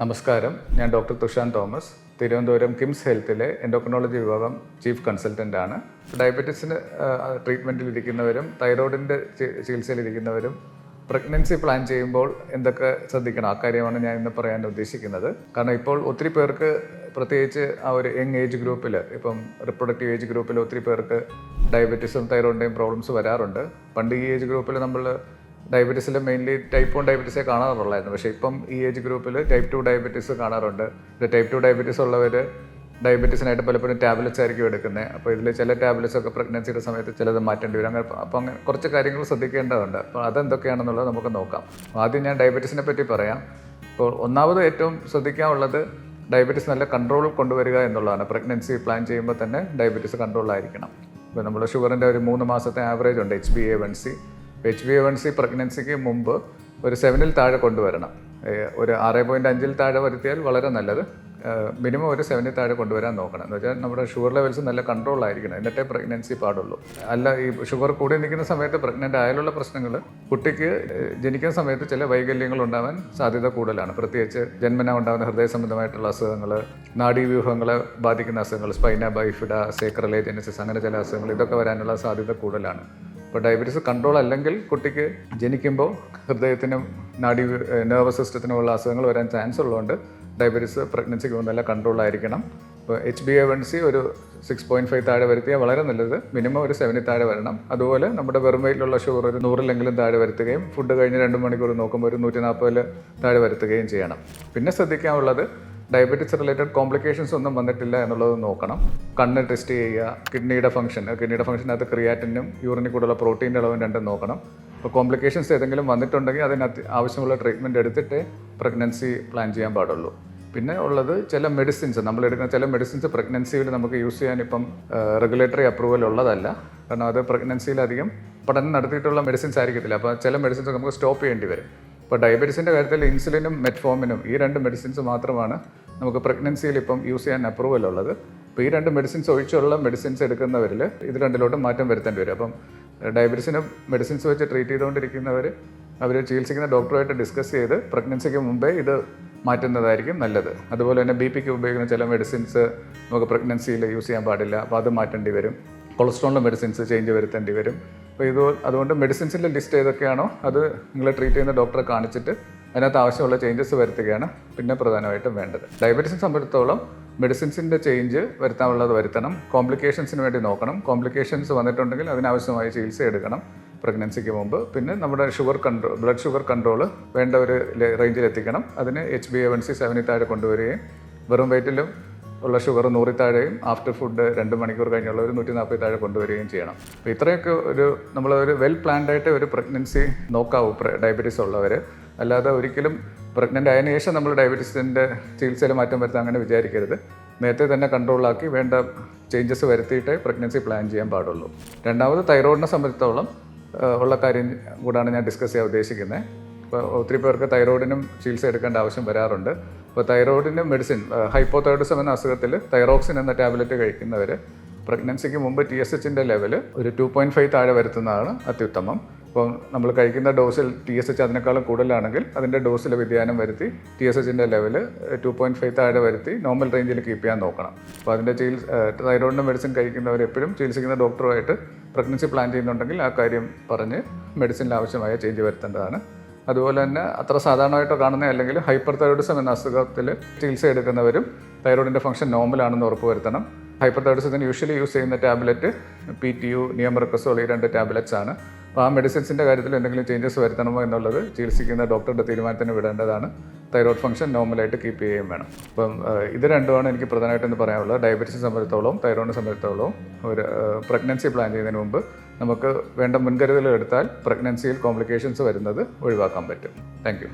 നമസ്കാരം, ഞാൻ doctor Thushan Thomas, Thiruvananthapuram KIMS ഹെൽത്തിലെ എൻഡോക്രിനോളജി വിഭാഗം ചീഫ് കൺസൾട്ടൻ്റ് ആണ്. ഡയബറ്റീസിന് ട്രീറ്റ്മെൻറ്റിലിരിക്കുന്നവരും തൈറോയിഡിൻ്റെ ചികിത്സയിലിരിക്കുന്നവരും പ്രഗ്നൻസി പ്ലാൻ ചെയ്യുമ്പോൾ എന്തൊക്കെ ശ്രദ്ധിക്കണം, ആ കാര്യമാണ് ഞാൻ ഇന്ന് പറയാൻ ഉദ്ദേശിക്കുന്നത്. കാരണം ഇപ്പോൾ ഒത്തിരി പേർക്ക്, പ്രത്യേകിച്ച് ആ ഒരു യങ് ഏജ് ഗ്രൂപ്പിൽ, ഇപ്പം റിപ്രൊഡക്റ്റീവ് ഏജ് ഗ്രൂപ്പിൽ ഒത്തിരി പേർക്ക് ഡയബറ്റീസും തൈറോയിഡിൻ്റെയും പ്രോബ്ലംസ് വരാറുണ്ട്. പണ്ട് ഈ ഏജ് ഗ്രൂപ്പിൽ നമ്മൾ ഡയബറ്റീസിൽ മെയിൻലി ടൈപ്പ് 1 ഡയബറ്റീസേ കാണാറുള്ളായിരുന്നു. പക്ഷേ ഇപ്പം ഈ ഏജ് ഗ്രൂപ്പിൽ ടൈപ്പ് 2 ഡയബറ്റീസ് കാണാറുണ്ട്. ടൈപ്പ് 2 ഡയബറ്റീസ് ഉള്ളവർ ഡയബറ്റീസിനായിട്ട് പലപ്പോഴും ടാബ്ലറ്റ്സ് ആയിരിക്കും എടുക്കുന്നത്. അപ്പോൾ ഇതിൽ ചില ടാബ്ലറ്റ്സ് ഒക്കെ പ്രഗ്നൻസിയുടെ സമയത്ത് ചിലത് മാറ്റേണ്ടി വരും. അങ്ങനെ കുറച്ച് കാര്യങ്ങൾ ശ്രദ്ധിക്കേണ്ടതുണ്ട്. അപ്പോൾ അതെന്തൊക്കെയാണെന്നുള്ളത് നമുക്ക് നോക്കാം. ആദ്യം ഞാൻ ഡയബറ്റീസിനെ പറ്റി പറയാം. ഇപ്പോൾ ഒന്നാമത് ഏറ്റവും ശ്രദ്ധിക്കാനുള്ളത് ഡയബറ്റീസ് നല്ല കൺട്രോൾ കൊണ്ടുവരിക എന്നുള്ളതാണ്. പ്രഗ്നൻസി പ്ലാൻ ചെയ്യുമ്പോൾ തന്നെ ഡയബറ്റീസ് കൺട്രോളിലായിരിക്കണം. ഇപ്പോൾ നമ്മൾ ഷുഗറിൻ്റെ ഒരു 3 മാസത്തെ ആവറേജ് ഉണ്ട്, HbA1c. HbA1c പ്രഗ്നൻസിക്ക് മുമ്പ് ഒരു 7-ൽ താഴെ കൊണ്ടുവരണം. ഒരു 6.5-ൽ താഴെ വരുത്തിയാൽ വളരെ നല്ലത്. മിനിമം ഒരു 7-ൽ താഴെ കൊണ്ടുവരാൻ നോക്കണം. എന്ന് വെച്ചാൽ നമ്മുടെ ഷുഗർ ലെവൽസ് നല്ല കൺട്രോളായിരിക്കണം, എന്നിട്ടേ പ്രഗ്നൻസി പാടുള്ളൂ. അല്ല, ഈ ഷുഗർ കൂടി നിൽക്കുന്ന സമയത്ത് പ്രഗ്നൻ്റ് ആയാലുള്ള പ്രശ്നങ്ങൾ, കുട്ടിക്ക് ജനിക്കുന്ന സമയത്ത് ചില വൈകല്യങ്ങൾ ഉണ്ടാവാൻ സാധ്യത കൂടുതലാണ്. പ്രത്യേകിച്ച് ജന്മന ഉണ്ടാകുന്ന ഹൃദയ സംബന്ധമായിട്ടുള്ള അസുഖങ്ങൾ, നാഡീവ്യൂഹങ്ങളെ ബാധിക്കുന്ന അസുഖങ്ങൾ, സ്പൈന ബൈഫിഡ, സേക്രലൈജനസിസ്, അങ്ങനെ ചില അസുഖങ്ങൾ, ഇതൊക്കെ വരാനുള്ള സാധ്യത കൂടുതലാണ്. ഇപ്പോൾ ഡയബറ്റീസ് കൺട്രോൾ അല്ലെങ്കിൽ കുട്ടിക്ക് ജനിക്കുമ്പോൾ ഹൃദയത്തിനും നെർവസ് സിസ്റ്റത്തിനുമുള്ള അസുഖങ്ങൾ വരാൻ ചാൻസ് ഉള്ളതുകൊണ്ട് ഡയബറ്റീസ് പ്രഗ്നൻസിക്ക് നല്ല കൺട്രോളായിരിക്കണം. ഇപ്പോൾ HbA1c ഒരു 6.5 താഴെ വരുത്തിയാൽ വളരെ നല്ലത്. മിനിമം ഒരു 7-ൽ താഴെ വരണം. അതുപോലെ നമ്മുടെ വെറും വെയിലുള്ള ഷുഗർ ഒരു 100-ലെങ്കിലും താഴെ വരുത്തുകയും ഫുഡ് കഴിഞ്ഞ് 2 മണിക്കൂർ നോക്കുമ്പോൾ ഒരു 140-ൽ താഴെ വരുത്തുകയും ചെയ്യണം. പിന്നെ ശ്രദ്ധിക്കാനുള്ളത് ഡയബറ്റീസ് റിലേറ്റഡ് കോംപ്ലിക്കേഷൻസ് ഒന്നും വന്നിട്ടില്ല എന്നുള്ളത് നോക്കണം. കണ്ണ് ടെസ്റ്റ് ചെയ്യുക, കിഡ്നിയുടെ ഫംഗ്ഷനകത്ത് ക്രിയാറ്റിനും യൂറിനിൽ കൂടുതലുള്ള പ്രോട്ടീൻ്റെ അളവും രണ്ടും നോക്കണം. അപ്പോൾ കോംപ്ലിക്കേഷൻസ് ഏതെങ്കിലും വന്നിട്ടുണ്ടെങ്കിൽ അതിനകത്ത് ആവശ്യമുള്ള ട്രീറ്റ്മെൻറ്റ് എടുത്തിട്ടേ പ്രഗ്നൻസി പ്ലാൻ ചെയ്യാൻ പാടുള്ളൂ. പിന്നെ ഉള്ളത് ചില മെഡിസിൻസ്, നമ്മൾ എടുക്കുന്ന ചില മെഡിസിൻസ് പ്രഗ്നൻസിയിൽ നമുക്ക് യൂസ് ചെയ്യാൻ ഇപ്പം റെഗുലേറ്ററി അപ്രൂവൽ ഉള്ളതല്ല. കാരണം അത് പ്രഗ്നൻസിയിലധികം പഠനം നടത്തിയിട്ടുള്ള മെഡിസിൻസ് ആയിരിക്കത്തില്ല. അപ്പോൾ ചില മെഡിസിൻസ് നമുക്ക് സ്റ്റോപ്പ് ചെയ്യേണ്ടി വരും. ഇപ്പോൾ ഡയബറ്റീസിൻ്റെ കാര്യത്തിൽ ഇൻസുലിനും മെറ്റ്ഫോമിനും, ഈ 2 മെഡിസിൻസ് മാത്രമാണ് നമുക്ക് പ്രഗ്നൻസിയിൽ ഇപ്പം യൂസ് ചെയ്യാൻ അപ്രൂവൽ ഉള്ളത്. അപ്പോൾ ഈ 2 മെഡിസിൻസ് ഒഴിച്ചുള്ള മെഡിസിൻസ് എടുക്കുന്നവരിൽ ഇത് രണ്ടിലോട്ടും മാറ്റം വരുത്തേണ്ടി വരും. അപ്പം ഡയബറ്റീസിന് മെഡിസിൻസ് വെച്ച് ട്രീറ്റ് ചെയ്തുകൊണ്ടിരിക്കുന്നവർ അവർ ചികിത്സിക്കുന്ന ഡോക്ടറുമായിട്ട് ഡിസ്കസ് ചെയ്ത് പ്രഗ്നൻസിക്ക് മുമ്പേ ഇത് മാറ്റുന്നതായിരിക്കും നല്ലത്. അതുപോലെ തന്നെ BP-ക്ക് ഉപയോഗിക്കുന്ന ചില മെഡിസിൻസ് നമുക്ക് പ്രഗ്നൻസിയിൽ യൂസ് ചെയ്യാൻ പാടില്ല. അപ്പോൾ അത് മാറ്റേണ്ടി വരും. കൊളസ്ട്രോളിൻ്റെ മെഡിസിൻസ് ചേഞ്ച് വരുത്തേണ്ടി വരും. അപ്പോൾ അതുകൊണ്ട് മെഡിസിൻസിൻ്റെ ലിസ്റ്റ് ഏതൊക്കെയാണോ അത് നിങ്ങൾ ട്രീറ്റ് ചെയ്യുന്ന ഡോക്ടറെ കാണിച്ചിട്ട് അതിനകത്ത് ആവശ്യമുള്ള ചേഞ്ചസ് വരുത്തുകയാണ് പിന്നെ പ്രധാനമായിട്ടും വേണ്ടത്. ഡയബറ്റീസിനെ സംബന്ധിച്ചിടത്തോളം മെഡിസിൻസിൻ്റെ ചേഞ്ച് വരുത്താനുള്ളത് വരുത്തണം. കോംപ്ലിക്കേഷൻസിന് വേണ്ടി നോക്കണം. കോംപ്ലിക്കേഷൻസ് വന്നിട്ടുണ്ടെങ്കിൽ അതിനാവശ്യമായ ചികിത്സ എടുക്കണം പ്രഗ്നൻസിക്ക് മുമ്പ്. പിന്നെ നമ്മുടെ ബ്ലഡ് ഷുഗർ കൺട്രോൾ വേണ്ട ഒരു റേഞ്ചിൽ എത്തിക്കണം. അതിന് HbA1c 7-ൽ താഴെ കൊണ്ടുവരികയും വെറും വെയിറ്റിലും ഉള്ള ഷുഗർ 100-ൽ താഴെയും ആഫ്റ്റർ ഫുഡ് 2 മണിക്കൂർ കഴിഞ്ഞുള്ള ഒരു 140-ൽ താഴെ കൊണ്ടുവരികയും ചെയ്യണം. അപ്പോൾ ഇത്രയൊക്കെ നമ്മളൊരു വെൽ പ്ലാൻഡ് ആയിട്ട് ഒരു പ്രഗ്നൻസി നോക്കാവൂ ഡയബറ്റീസ് ഉള്ളവർ. അല്ലാതെ ഒരിക്കലും പ്രഗ്നൻ്റ് ആയതിനു ശേഷം നമ്മൾ ഡയബറ്റീസിൻ്റെ ചികിത്സയിൽ മാറ്റം വരുത്താൻ അങ്ങനെ വിചാരിക്കരുത്. നേരത്തെ തന്നെ കൺട്രോളാക്കി വേണ്ട ചേഞ്ചസ് വരുത്തിയിട്ടേ പ്രഗ്നൻസി പ്ലാൻ ചെയ്യാൻ പാടുള്ളൂ. രണ്ടാമത് തൈറോയിഡിനെ സംബന്ധിച്ചിടത്തോളം ഉള്ള കാര്യം കൂടാണ് ഞാൻ ഡിസ്കസ് ചെയ്യാൻ ഉദ്ദേശിക്കുന്നത്. ഇപ്പോൾ ഒത്തിരി പേർക്ക് തൈറോയിഡിനും ചികിത്സ എടുക്കേണ്ട ആവശ്യം വരാറുണ്ട്. അപ്പോൾ തൈറോയിഡിന് മെഡിസിൻ, ഹൈപ്പോതൈറോയിഡിസം എന്ന അസുഖത്തിൽ തൈറോക്സിൻ എന്ന ടാബ്ലറ്റ് കഴിക്കുന്നവർ പ്രഗ്നൻസിക്ക് മുമ്പ് TSHൻ്റെ ലെവൽ ഒരു 2.5 താഴെ വരുത്തുന്നതാണ് അത്യുത്തമം. അപ്പോൾ നമ്മൾ കഴിക്കുന്ന ഡോസിൽ TSH അതിനേക്കാളും കൂടുതലാണെങ്കിൽ അതിൻ്റെ ഡോസിൽ വ്യതിയാനം വരുത്തി TSHൻ്റെ ലെവൽ 2.5 താഴെ വരുത്തി നോർമൽ റേഞ്ചിൽ കീപ്പ് ചെയ്യാൻ നോക്കണം. അപ്പോൾ അതിൻ്റെ തൈറോയിഡിൻ്റെ മെഡിസിൻ കഴിക്കുന്നവർ എപ്പോഴും ചികിത്സിക്കുന്ന ഡോക്ടറുമായിട്ട് പ്രഗ്നൻസി പ്ലാൻ ചെയ്യുന്നുണ്ടെങ്കിൽ ആ കാര്യം പറഞ്ഞ് മെഡിസിനിൽ ആവശ്യമായ ചേഞ്ച് വരുത്തേണ്ടതാണ്. അതുപോലെ തന്നെ അത്ര സാധാരണമായിട്ടോ കാണുന്ന അല്ലെങ്കിൽ ഹൈപ്പർ തൈറോയിഡിസം എന്ന അസുഖത്തിൽ ചികിത്സ എടുക്കുന്നവരും തൈറോയിഡിൻ്റെ ഫംഗ്ഷൻ നോർമലാണെന്ന് ഉറപ്പുവരുത്തണം. ഹൈപ്പർ തൈറോയിഡിസത്തിന് യൂഷ്വലി യൂസ് ചെയ്യുന്ന ടാബ്ലറ്റ് PTU, നിയമറക്കസോൾ, ഈ 2 ടാബ്ലറ്റ്സ് ആണ്. അപ്പോൾ ആ മെഡിസിൻസിൻ്റെ കാര്യത്തിൽ എന്തെങ്കിലും ചേഞ്ചസ് വരുത്തണമോ എന്നുള്ളത് ചികിത്സിക്കുന്ന ഡോക്ടറുടെ തീരുമാനത്തിന് വിടേണ്ടതാണ്. തൈറോയ്ഡ് ഫംഗ്ഷൻ നോർമലായിട്ട് കീപ്പ് ചെയ്യുകയും വേണം. അപ്പം ഇത് രണ്ടുമാണ് എനിക്ക് പ്രധാനമായിട്ടെന്ന് പറയാനുള്ളത്. ഡയബറ്റീസിനെ സംബന്ധിച്ചിടത്തോളം തൈറോയിഡിനെ സംബന്ധിച്ചിടത്തോളം ഒരു പ്രഗ്നൻസി പ്ലാൻ ചെയ്യുന്നതിന് മുമ്പ് നമുക്ക് വേണ്ട മുൻകരുതലുകൾ എടുത്താൽ പ്രഗ്നൻസിയിൽ കോംപ്ലിക്കേഷൻസ് വരുന്നത് ഒഴിവാക്കാൻ പറ്റും. Thank you.